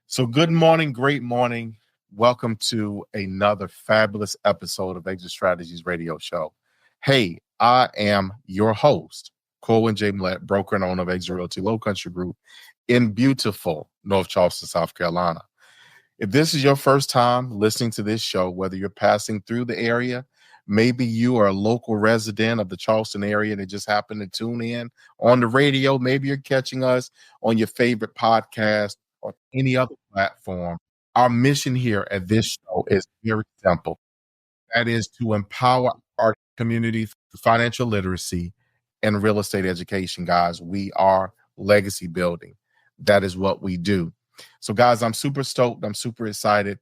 So good morning, great morning. Welcome to another fabulous episode of Exit Strategies Radio Show. Hey, I am your host, Corwin J. Millett, broker and owner of Exit Realty Low Country Group in beautiful North Charleston, South Carolina. If this is your first time listening to this show, whether you're passing through the area, maybe you are a local resident of the Charleston area that just happened to tune in on the radio, maybe you're catching us on your favorite podcast or any other platform. Our mission here at this show is very simple. That is to empower our community through financial literacy and real estate education, guys. We are legacy building. That is what we do. So, guys, I'm super stoked. I'm super excited.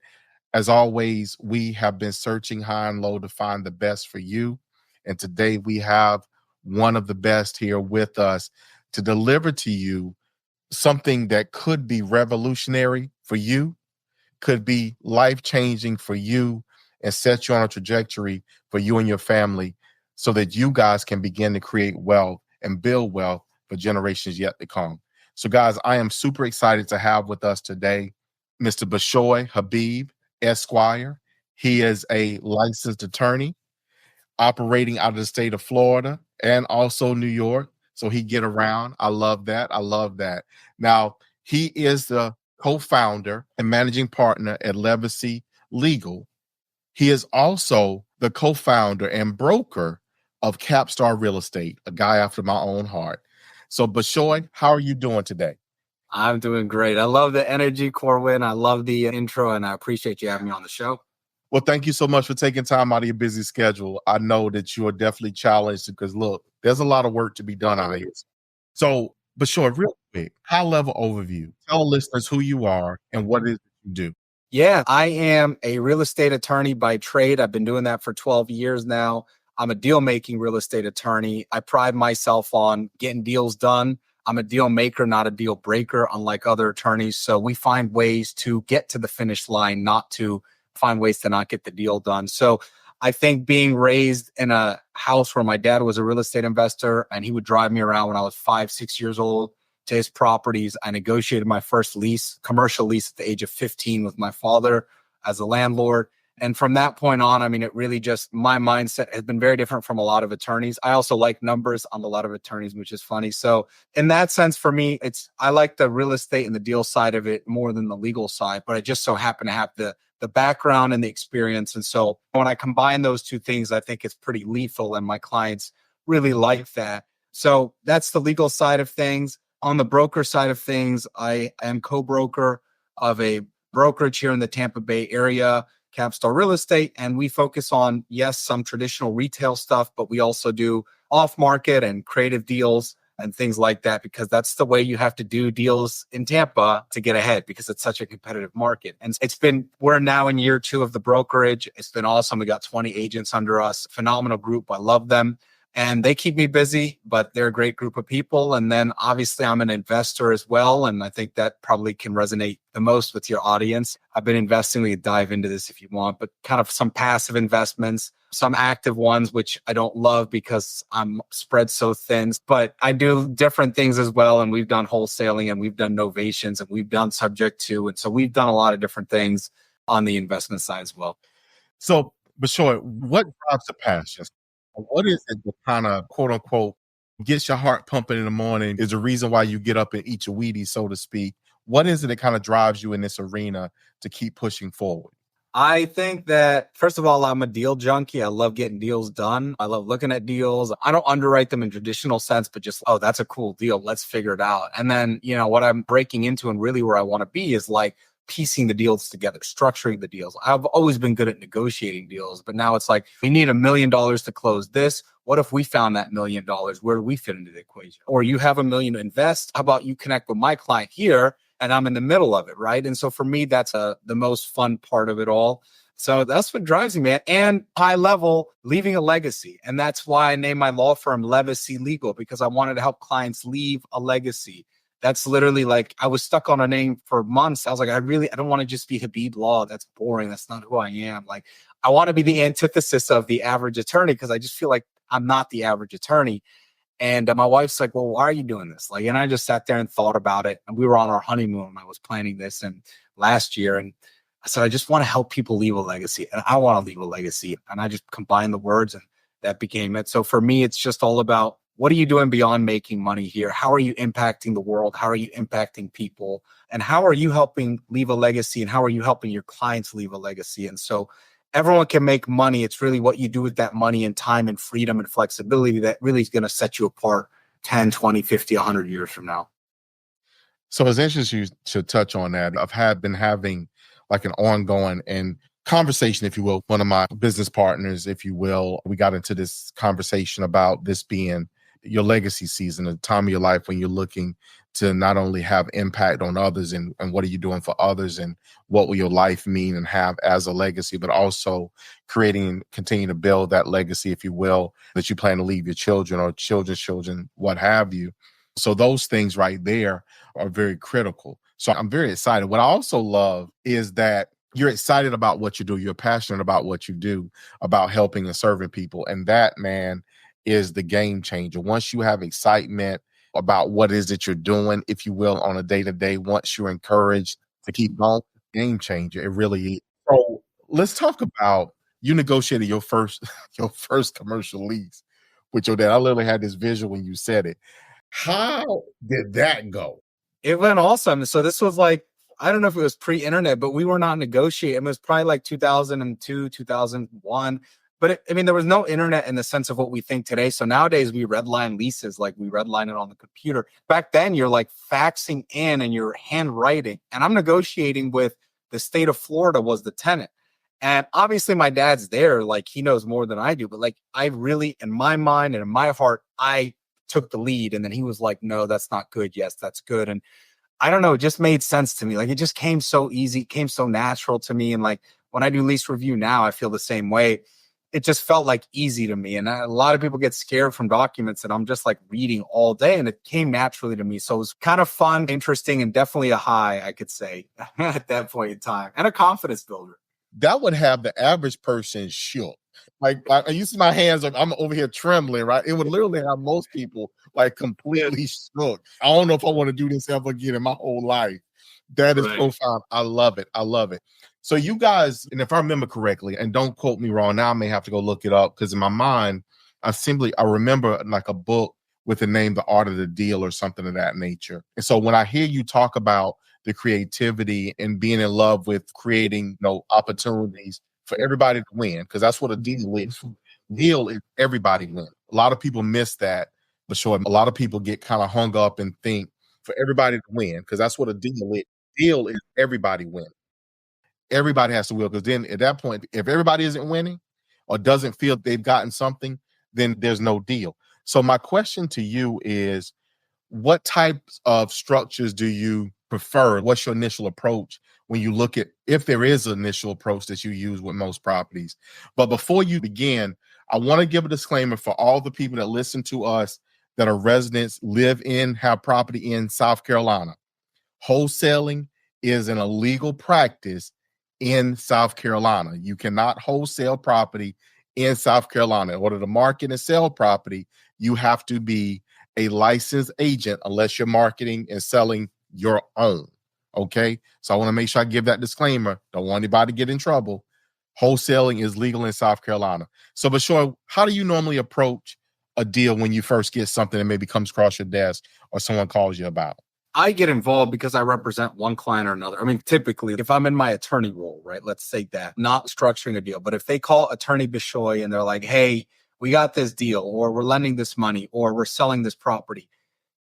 As always, we have been searching high and low to find the best for you. And today we have one of the best here with us to deliver to you something that could be revolutionary for you, could be life-changing for you, and set you on a trajectory for you and your family so that you guys can begin to create wealth and build wealth for generations yet to come. So, guys, I am super excited to have with us today Mr. Bishoy Habib, Esquire. He is a licensed attorney operating out of the state of Florida and also New York. So he get around. I love that. I love that. Now, he is the co-founder and managing partner at Levacy Legal. He is also the co-founder and broker of Capstar Real Estate, a guy after my own heart. So, Bashoy, how are you doing today? I'm doing great. I love the energy, Corwin. I love the intro, and I appreciate you having me on the show. Well, thank you so much for taking time out of your busy schedule. I know that you are definitely challenged because, look, there's a lot of work to be done out here. So, Bashoy, real quick, high-level overview. Tell listeners who you are and what it is that you do. Yeah, I am a real estate attorney by trade. I've been doing that for 12 years now. I'm a deal-making real estate attorney. I pride myself on getting deals done. I'm a deal maker, not a deal breaker, unlike other attorneys. So we find ways to get to the finish line, not to find ways to not get the deal done. So I think being raised in a house where my dad was a real estate investor and he would drive me around when I was 5, 6 years old to his properties. I negotiated my first lease, commercial lease at the age of 15 with my father as a landlord. And from that point on, I mean, it really just, my mindset has been very different from a lot of attorneys. I also like numbers on a lot of attorneys, which is funny. So in that sense, for me, I like the real estate and the deal side of it more than the legal side, but I just so happen to have the background and the experience. And so when I combine those two things, I think it's pretty lethal and my clients really like that. So that's the legal side of things. On the broker side of things, I am co-broker of a brokerage here in the Tampa Bay area, Capstar Real Estate, and we focus on, yes, some traditional retail stuff, but we also do off-market and creative deals and things like that, because that's the way you have to do deals in Tampa to get ahead, because it's such a competitive market. And we're now in year 2 of the brokerage. It's been awesome. We got 20 agents under us, phenomenal group. I love them. And they keep me busy, but they're a great group of people. And then obviously I'm an investor as well. And I think that probably can resonate the most with your audience. I've been investing. We can dive into this if you want, but kind of some passive investments, some active ones, which I don't love because I'm spread so thin, but I do different things as well. And we've done wholesaling and we've done novations and we've done subject to. And so we've done a lot of different things on the investment side as well. So, Bashoy, what drives the passion? What is it that kind of, quote unquote, gets your heart pumping in the morning, is the reason why you get up and eat your Wheaties, so to speak? What is it that kind of drives you in this arena to keep pushing forward? I think that, first of all, I'm a deal junkie. I love getting deals done. I love looking at deals. I don't underwrite them in traditional sense, but just, oh, that's a cool deal. Let's figure it out. And then, what I'm breaking into and really where I want to be is like piecing the deals together, structuring the deals. I've always been good at negotiating deals, but now it's like, we need $1 million to close this. What if we found that $1 million? Where do we fit into the equation? Or you have $1 million to invest. How about you connect with my client here and I'm in the middle of it, right? And so for me, that's the most fun part of it all. So that's what drives me, man. And high level, leaving a legacy. And that's why I named my law firm Levacy Legal, because I wanted to help clients leave a legacy. That's literally like, I was stuck on a name for months. I was like, I don't want to just be Habib Law. That's boring. That's not who I am. Like, I want to be the antithesis of the average attorney, because I just feel like I'm not the average attorney. And my wife's like, well, why are you doing this? Like, and I just sat there and thought about it. And we were on our honeymoon. I was planning this and last year. And I said, I just want to help people leave a legacy. And I want to leave a legacy. And I just combined the words and that became it. So for me, it's just all about, what are you doing beyond making money here? How are you impacting the world? How are you impacting people? And how are you helping leave a legacy? And how are you helping your clients leave a legacy? And so everyone can make money. It's really what you do with that money and time and freedom and flexibility that really is going to set you apart 10, 20, 50, 100 years from now. So it's interesting you should touch on that. Been having like an ongoing and conversation, if you will. One of my business partners, if you will, we got into this conversation about this being your legacy season, a time of your life when you're looking to not only have impact on others and what are you doing for others and what will your life mean and have as a legacy, but also continue to build that legacy, if you will, that you plan to leave your children or children's children, what have you. So those things right there are very critical. So I'm very excited. What I also love is that you're excited about what you do. You're passionate about what you do, about helping and serving people. And that, man, is the game changer. Once you have excitement about what is it you're doing, if you will, on a day-to-day, once you're encouraged to keep going, game changer. It really is. So let's talk about, you negotiated your first your first commercial lease with your dad. I literally had this visual when you said it. How did that go? It went awesome. So this was like, I don't know if it was pre-internet, but we were not negotiating. It was probably like 2002, 2001. But there was no internet in the sense of what we think today. So nowadays we redline leases, like we redline it on the computer. Back then you're like faxing in and you're handwriting. And I'm negotiating with the state of Florida was the tenant. And obviously my dad's there, like he knows more than I do. But like I really, in my mind and in my heart, I took the lead. And then he was like, no, that's not good. Yes, that's good. And I don't know, it just made sense to me. Like it just came so easy, came so natural to me. And like when I do lease review now, I feel the same way. It just felt like easy to me. And a lot of people get scared from documents that I'm just like reading all day, and it came naturally to me. So it was kind of fun, interesting, and definitely a high, I could say, at that point in time, and a confidence builder. That would have the average person shook. Like you see my hands, I'm over here trembling, right? It would literally have most people like completely shook. I don't know if I want to do this ever again in my whole life. That is profound. I love it. I love it. So you guys, and if I remember correctly, and don't quote me wrong, now I may have to go look it up because in my mind, I remember like a book with the name The Art of the Deal or something of that nature. And so when I hear you talk about the creativity and being in love with creating, opportunities for everybody to win, because that's what a deal is. Deal is everybody win. A lot of people miss that, but sure, a lot of people get kind of hung up and think for everybody to win, because that's what a deal is. Deal is everybody win. Everybody has to win, because then at that point, if everybody isn't winning or doesn't feel they've gotten something, then there's no deal. So my question to you is, what types of structures do you prefer? What's your initial approach when you look at, if there is an initial approach that you use with most properties? But before you begin, I want to give a disclaimer for all the people that listen to us that are residents, have property in South Carolina. Wholesaling is an illegal practice in South Carolina. You cannot wholesale property in South Carolina. In order to market and sell property, you have to be a licensed agent unless you're marketing and selling your own. Okay. So I want to make sure I give that disclaimer. Don't want anybody to get in trouble. Wholesaling is legal in South Carolina. So, Bashoy, how do you normally approach a deal when you first get something that maybe comes across your desk or someone calls you about? I get involved because I represent one client or another. Typically, if I'm in my attorney role, right, let's say that, not structuring a deal, but if they call attorney Bishoy and they're like, hey, we got this deal, or we're lending this money, or we're selling this property,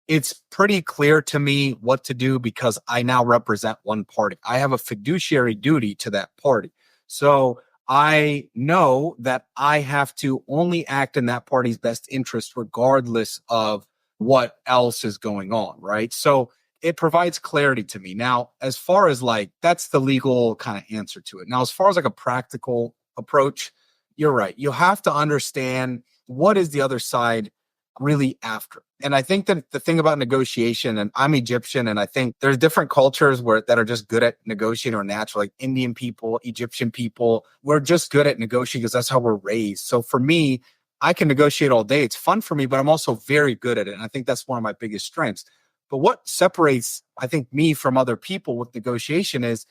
it's pretty clear to me what to do because I now represent one party. I have a fiduciary duty to that party. So I know that I have to only act in that party's best interest, regardless of what else is going on, right? So it provides clarity to me. Now, as far as like, that's the legal kind of answer to it. Now, as far as like a practical approach, you're right. You have to understand what is the other side really after. And I think that the thing about negotiation, and I'm Egyptian, and I think there's different cultures that are just good at negotiating or natural, like Indian people, Egyptian people. We're just good at negotiating because that's how we're raised. So for me, I can negotiate all day. It's fun for me, but I'm also very good at it. And I think that's one of my biggest strengths. But what separates, I think, me from other people with negotiation is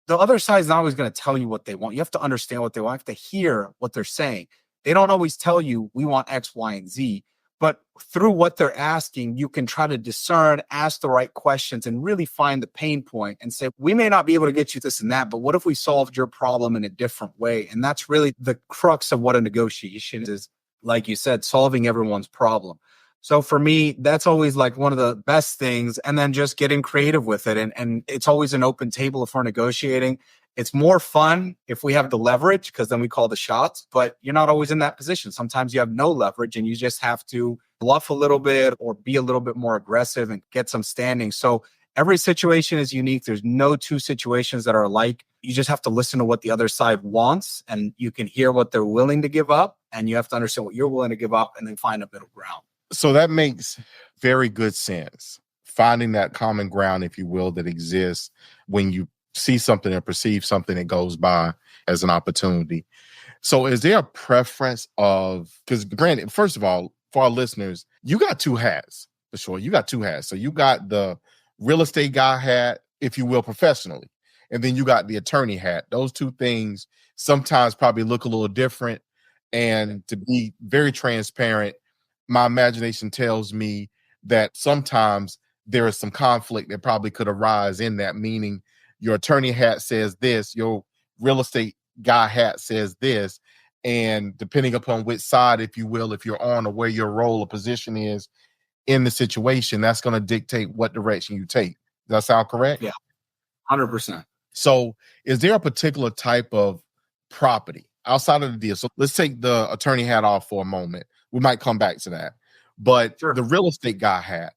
the other side is not always going to tell you what they want. You have to understand what they want. You have to hear what they're saying. They don't always tell you, we want X, Y, and Z. But through what they're asking, you can try to discern, ask the right questions, and really find the pain point and say, we may not be able to get you this and that, but what if we solved your problem in a different way? And that's really the crux of what a negotiation is. Like you said, solving everyone's problem. So for me, that's always like one of the best things. And then just getting creative with it. And it's always an open table if we're negotiating. It's more fun if we have the leverage, because then we call the shots, but you're not always in that position. Sometimes you have no leverage and you just have to bluff a little bit or be a little bit more aggressive and get some standing. So every situation is unique. There's no two situations that are alike. You just have to listen to what the other side wants, and you can hear what they're willing to give up, and you have to understand what you're willing to give up and then find a middle ground. So that makes very good sense. Finding that common ground, if you will, that exists when you see something and perceive something that goes by as an opportunity. So is there a preference of, because granted, first of all, for our listeners, you got two hats for sure. You got two hats. So you got the real estate guy hat, if you will, professionally, and then you got the attorney hat. Those two things sometimes probably look a little different. And to be very transparent, my imagination tells me that sometimes there is some conflict that probably could arise in that, meaning your attorney hat says this, your real estate guy hat says this, and depending upon which side, if you will, if you're on or where your role or position is in the situation, that's going to dictate what direction you take. Does that sound correct? Yeah, 100%. So is there a particular type of property outside of the deal? So let's take the attorney hat off for a moment. We might come back to that. But Sure. The real estate guy hat,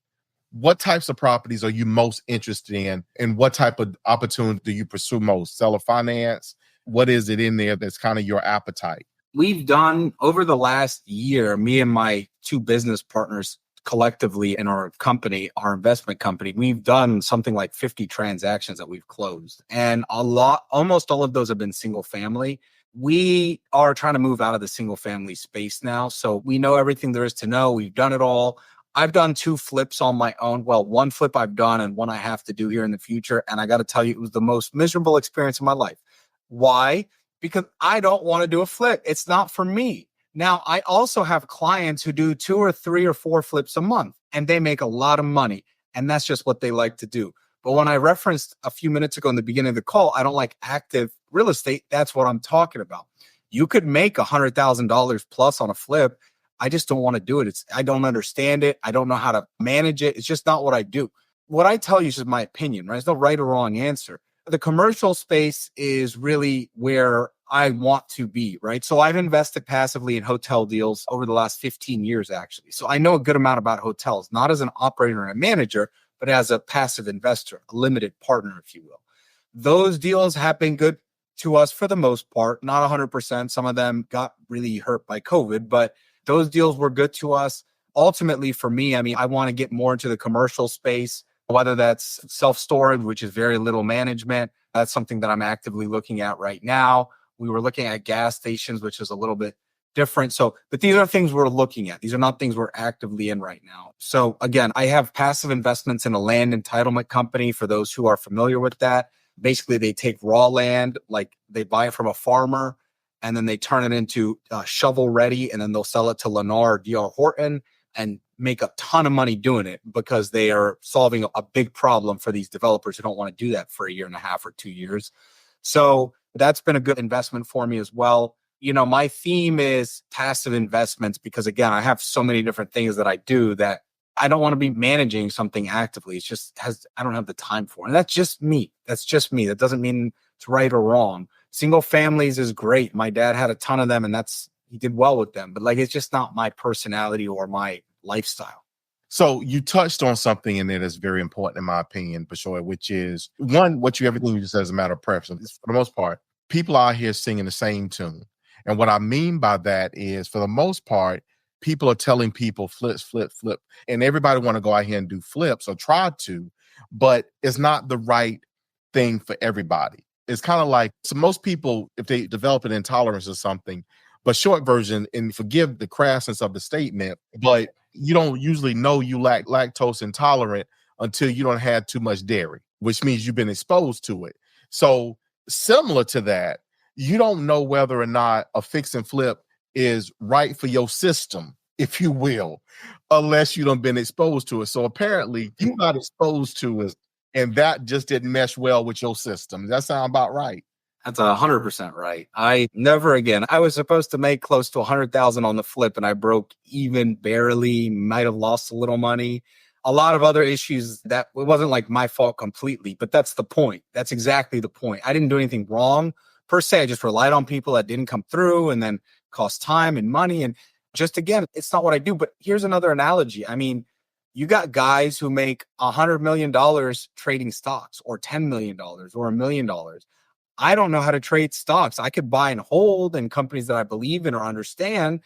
what types of properties are you most interested in? And what type of opportunity do you pursue most? Seller finance? What is it in there that's kind of your appetite? We've done, over the last year, me and my two business partners collectively in our company, our investment company, we've done something like 50 transactions that we've closed. And almost all of those have been single family. We are trying to move out of the single family space now. So we know everything there is to know. We've done it all. I've done 2 flips on my own. Well, 1 flip I've done and 1 I have to do here in the future. And I got to tell you, it was the most miserable experience of my life. Why? Because I don't want to do a flip. It's not for me. Now, I also have clients who do 2 or 3 or 4 flips a month, and they make a lot of money. And that's just what they like to do. But when I referenced a few minutes ago in the beginning of the call, I don't like active real estate. That's what I'm talking about. You could make $100,000 plus on a flip. I just don't want to do it. I don't understand it. I don't know how to manage it. It's just not what I do. What I tell you is just my opinion, right? There's no right or wrong answer. The commercial space is really where I want to be, right? So I've invested passively in hotel deals over the last 15 years, actually. So I know a good amount about hotels, not as an operator and a manager, but as a passive investor, a limited partner, if you will. Those deals have been good to us for the most part, not 100%. Some of them got really hurt by COVID, but those deals were good to us. Ultimately, for me, I mean, I want to get more into the commercial space, whether that's self-storage, which is very little management. That's something that I'm actively looking at right now. We were looking at gas stations, which is a little bit different. So, but these are things we're looking at. These are not things we're actively in right now. So again, I have passive investments in a land entitlement company for those who are familiar with that. Basically, they take raw land, like they buy it from a farmer, and then they turn it into shovel ready, and then they'll sell it to Lennar or D.R. Horton and make a ton of money doing it because they are solving a big problem for these developers who don't want to do that for a year and a half or 2 years. So that's been a good investment for me as well. You know, my theme is passive investments because, again, I have so many different things that I do that I don't want to be managing something actively. It's just I don't have the time for it. And that's just me. That doesn't mean it's right or wrong. Single families is great. My dad had a ton of them and he did well with them, but like, it's just not my personality or my lifestyle. So you touched on something in there that's very important, in my opinion, Bashoy, which is everything you just said is a matter of preference. For the most part, people out here singing the same tune. And what I mean by that is, for the most part, people are telling people flips, flip, flip, and everybody want to go out here and do flips or try to, but it's not the right thing for everybody. It's kind of like, so most people, if they develop an intolerance or something, but short version, and forgive the crassness of the statement, but you don't usually know you lack lactose intolerant until you don't have too much dairy, which means you've been exposed to it. So similar to that, you don't know whether or not a fix and flip is right for your system, if you will, unless you don't been exposed to it. So apparently you got exposed to it, and that just didn't mesh well with your system. Does that sound about right? That's 100% right. I never again. I was supposed to make close to 100,000 on the flip, and I broke even barely. Might have lost a little money. A lot of other issues that it wasn't like my fault completely, but that's the point. That's exactly the point. I didn't do anything wrong per se. I just relied on people that didn't come through, and then cost time and money. And just again, it's not what I do. But here's another analogy. I mean, you got guys who make $100 million trading stocks, or $10 million, or $1 million. I don't know how to trade stocks. I could buy and hold in companies that I believe in or understand.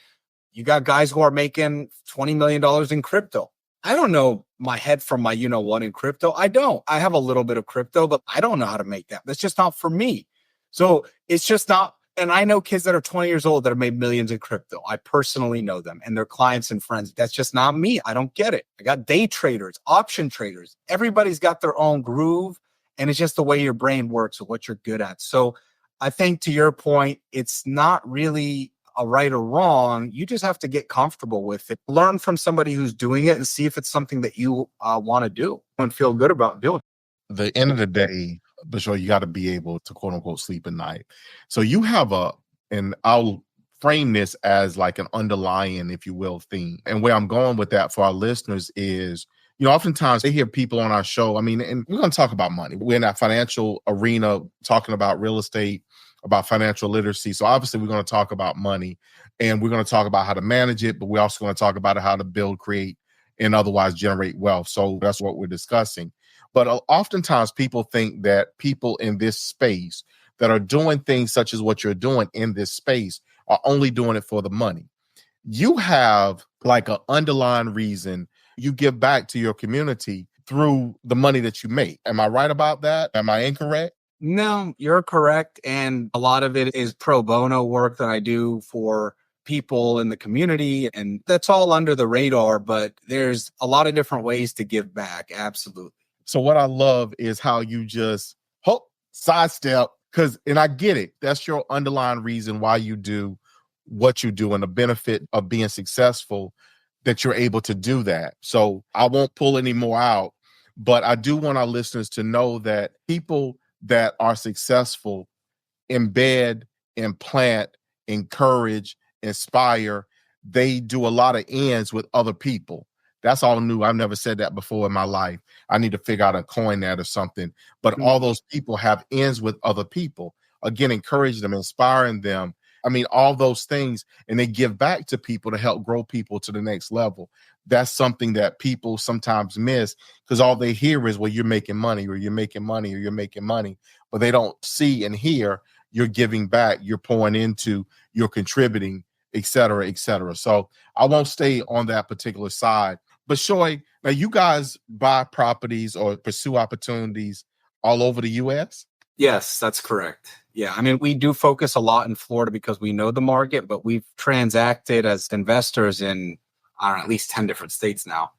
You got guys who are making $20 million in crypto. I don't know my head from my you-know-what in crypto. I don't. I have a little bit of crypto, but I don't know how to make that. That's just not for me. So it's just not. And I know kids that are 20 years old that have made millions in crypto. I personally know them and their clients and friends. That's just not me. I don't get it. I got day traders, option traders. Everybody's got their own groove. And it's just the way your brain works or what you're good at. So I think to your point, it's not really a right or wrong. You just have to get comfortable with it. Learn from somebody who's doing it and see if it's something that you want to do and feel good about doing. The end of the day, Bishoy, you got to be able to quote unquote sleep at night. So you have and I'll frame this as like an underlying, if you will, theme. And where I'm going with that for our listeners is, oftentimes they hear people on our show. I mean, and we're going to talk about money. We're in that financial arena talking about real estate, about financial literacy. So obviously we're going to talk about money, and we're going to talk about how to manage it, but we're also going to talk about how to build, create, and otherwise generate wealth. So that's what we're discussing. But oftentimes people think that people in this space that are doing things such as what you're doing in this space are only doing it for the money. You have like an underlying reason you give back to your community through the money that you make. Am I right about that? Am I incorrect? No, you're correct. And a lot of it is pro bono work that I do for people in the community. And that's all under the radar, but there's a lot of different ways to give back. Absolutely. So what I love is how you just sidestep, and I get it. That's your underlying reason why you do what you do and the benefit of being successful, that you're able to do that. So I won't pull any more out, but I do want our listeners to know that people that are successful embed, implant, encourage, inspire. They do a lot of ends with other people. That's all new. I've never said that before in my life. I need to figure out a coin that or something. But all those people have ends with other people. Again, encourage them, inspiring them. I mean, all those things, and they give back to people to help grow people to the next level. That's something that people sometimes miss, because all they hear is, well, you're making money, or you're making money, or you're making money. But they don't see and hear you're giving back, you're pouring into, you're contributing, et cetera, et cetera. So I won't stay on that particular side. But Shoy, now you guys buy properties or pursue opportunities all over the U.S.? Yes, that's correct. Yeah. I mean, we do focus a lot in Florida because we know the market, but we've transacted as investors in, I don't know, at least 10 different states now.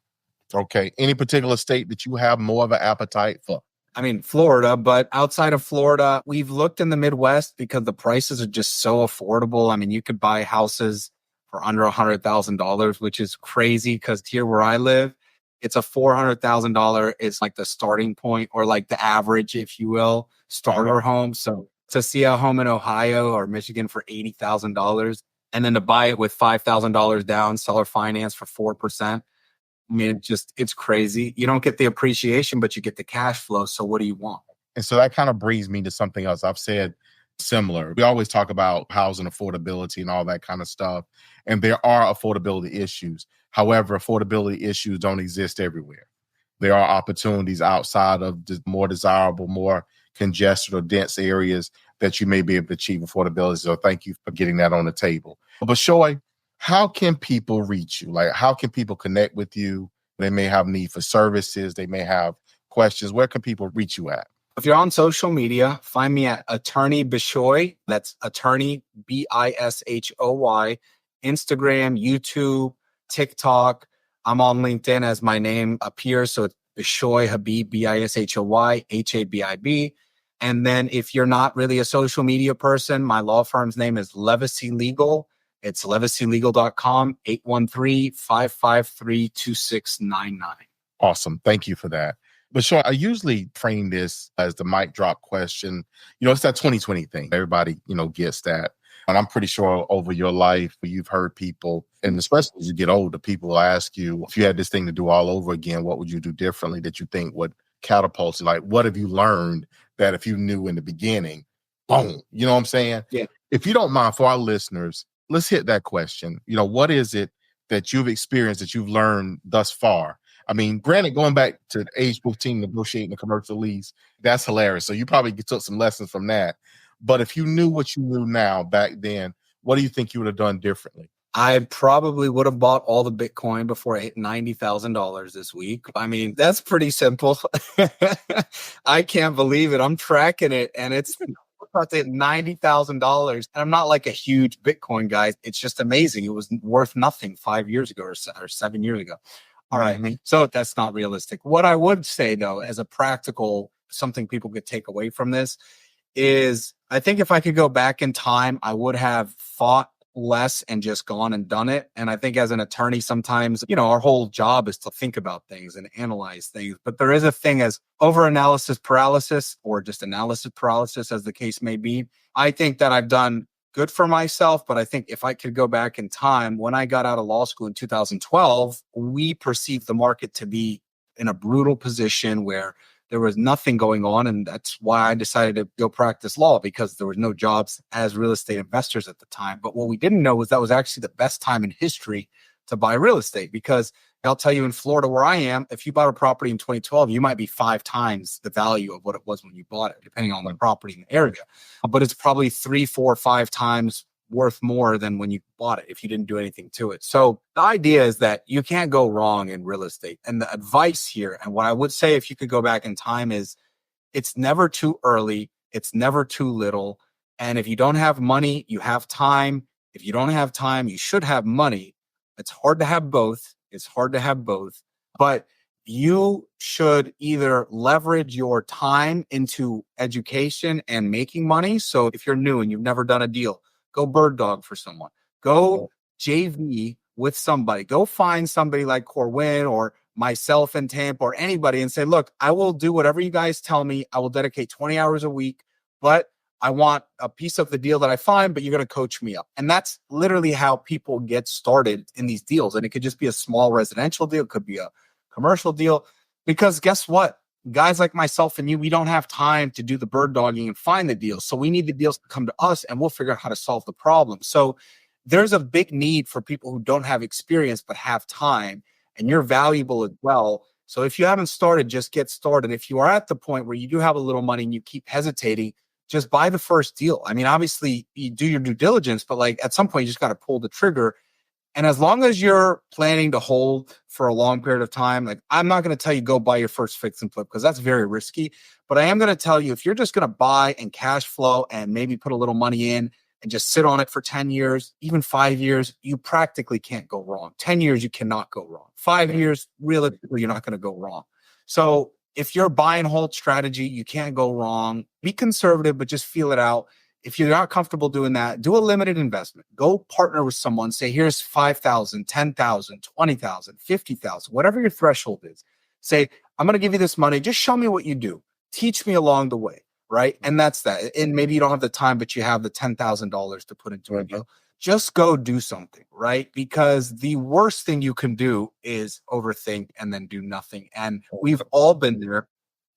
Okay. Any particular state that you have more of an appetite for? I mean, Florida, but outside of Florida, we've looked in the Midwest because the prices are just so affordable. I mean, you could buy houses for under $100,000, which is crazy because here where I live, it's a $400,000 is like the starting point, or like the average, if you will, starter home. So to see a home in Ohio or Michigan for $80,000 and then to buy it with $5,000 down, seller finance for 4%. I mean, it's crazy. You don't get the appreciation, but you get the cash flow. So what do you want? And so that kind of brings me to something else. I've said similar. We always talk about housing affordability and all that kind of stuff. And there are affordability issues. However, affordability issues don't exist everywhere. There are opportunities outside of the more desirable, more congested or dense areas that you may be able to achieve affordability. So thank you for getting that on the table. But Shoy, how can people reach you? Like, how can people connect with you? They may have need for services. They may have questions. Where can people reach you at? If you're on social media, find me at Attorney Bishoy. That's Attorney Bishoy. Instagram, YouTube, TikTok. I'm on LinkedIn as my name appears. So it's Bishoy Habib, Bishoy, Habib. And then if you're not really a social media person, my law firm's name is Levacy Legal. It's levacylegal.com, 813-553-2699. Awesome. Thank you for that. But sure, I usually frame this as the mic drop question. It's that 2020 thing. Everybody, gets that. And I'm pretty sure over your life, you've heard people, and especially as you get older, people will ask you, if you had this thing to do all over again, what would you do differently that you think would catapult you? Like, what have you learned that if you knew in the beginning, boom, you know what I'm saying? Yeah. If you don't mind, for our listeners, let's hit that question. What is it that you've experienced, that you've learned thus far? I mean, granted, going back to age 15, negotiating a commercial lease, that's hilarious. So you probably took some lessons from that. But if you knew what you knew now back then, what do you think you would have done differently? I probably would have bought all the Bitcoin before I hit $90,000 this week. I mean, that's pretty simple. I can't believe it. I'm tracking it and it's about to hit $90,000. And I'm not like a huge Bitcoin guy. It's just amazing. It was worth nothing 5 years ago or 7 years ago. All right. So that's not realistic. What I would say, though, as a practical, something people could take away from this is I think if I could go back in time, I would have fought less and just gone and done it. And I think as an attorney, sometimes, our whole job is to think about things and analyze things. But there is a thing as over analysis paralysis, or just analysis paralysis, as the case may be. I think that I've done good for myself, but I think if I could go back in time, when I got out of law school in 2012, we perceived the market to be in a brutal position where there was nothing going on. And that's why I decided to go practice law, because there was no jobs as real estate investors at the time. But what we didn't know was that was actually the best time in history to buy real estate, because I'll tell you, in Florida where I am, if you bought a property in 2012, you might be 5 times the value of what it was when you bought it, depending on the property in the area. But it's probably 3, 4, 5 times worth more than when you bought it if you didn't do anything to it. So the idea is that you can't go wrong in real estate. And the advice here, and what I would say if you could go back in time, is it's never too early. It's never too little. And if you don't have money, you have time. If you don't have time, you should have money. It's hard to have both. It's hard to have both. But you should either leverage your time into education and making money. So if you're new and you've never done a deal, go bird dog for someone. Go JV with somebody. Go find somebody like Corwin or myself in Tampa or anybody and say, look, I will do whatever you guys tell me. I will dedicate 20 hours a week, but I want a piece of the deal that I find, but you're going to coach me up. And that's literally how people get started in these deals. And it could just be a small residential deal. It could be a commercial deal, because guess what? Guys like myself and you, we don't have time to do the bird dogging and find the deals. So we need the deals to come to us and we'll figure out how to solve the problem. So there's a big need for people who don't have experience but have time, and you're valuable as well. So if you haven't started, just get started. If you are at the point where you do have a little money and you keep hesitating, just buy the first deal. I mean, obviously you do your due diligence, but like at some point you just got to pull the trigger. And as long as you're planning to hold for a long period of time, like I'm not going to tell you go buy your first fix and flip, because that's very risky. But I am going to tell you, if you're just going to buy and cash flow and maybe put a little money in and just sit on it for 10 years, even 5 years, you practically can't go wrong. 10 years, you cannot go wrong. 5 years, realistically, you're not going to go wrong. So if you're buy and hold strategy, you can't go wrong. Be conservative, but just feel it out. If you're not comfortable doing that, do a limited investment. Go partner with someone. Say, here's 5,000, 10,000, 20,000, 50,000, whatever your threshold is. Say, I'm going to give you this money. Just show me what you do. Teach me along the way, right? And that's that. And maybe you don't have the time, but you have the $10,000 to put into a deal. Just go do something, right? Because the worst thing you can do is overthink and then do nothing. And we've all been there.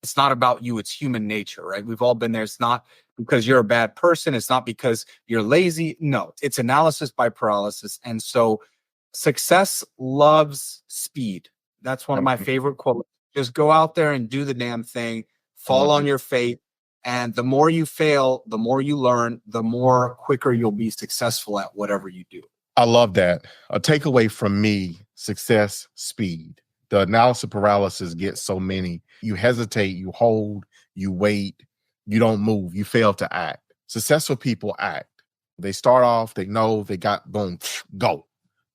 It's not about you. It's human nature, right? We've all been there. It's not because you're a bad person. It's not because you're lazy. No, it's analysis by paralysis. And so success loves speed. That's one of my favorite quotes. Just go out there and do the damn thing. Fall on your face. And the more you fail, the more you learn, the more quicker you'll be successful at whatever you do. I love that. A takeaway from me: success, speed. The analysis paralysis gets so many. You hesitate, you hold, you wait, you don't move, you fail to act. Successful people act. They start off, they know they got, boom, go.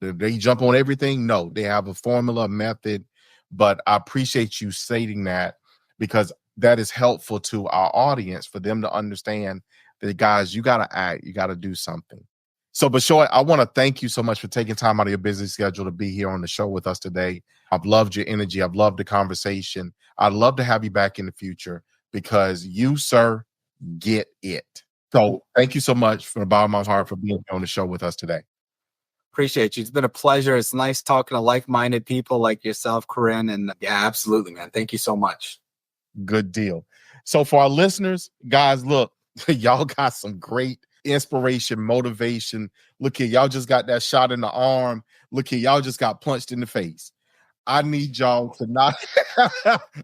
They jump on everything. No, they have a formula, a method. But I appreciate you stating that, because that is helpful to our audience for them to understand that, guys, you got to act, you got to do something. So, Bashoy, I want to thank you so much for taking time out of your busy schedule to be here on the show with us today. I've loved your energy. I've loved the conversation. I'd love to have you back in the future, because you, sir, get it. So thank you so much from the bottom of my heart for being here on the show with us today. Appreciate you. It's been a pleasure. It's nice talking to like-minded people like yourself, Corinne. And yeah, absolutely, man. Thank you so much. Good deal. So for our listeners, guys, look, y'all got some great inspiration, motivation. Look here, y'all just got that shot in the arm. Look here, y'all just got punched in the face. I need y'all to not,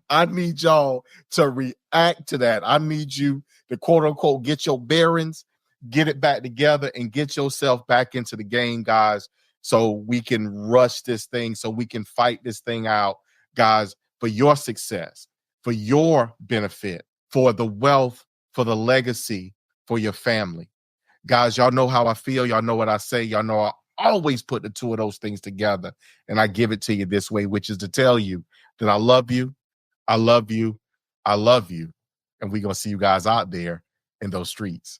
I need y'all to react to that. I need you to, quote unquote, get your bearings, get it back together, and get yourself back into the game, guys, so we can rush this thing, so we can fight this thing out, guys, for your success, for your benefit, for the wealth, for the legacy, for your family. Guys, y'all know how I feel. Y'all know what I say. Y'all know I always put the two of those things together, and I give it to you this way, which is to tell you that I love you, I love you, I love you, and we're going to see you guys out there in those streets.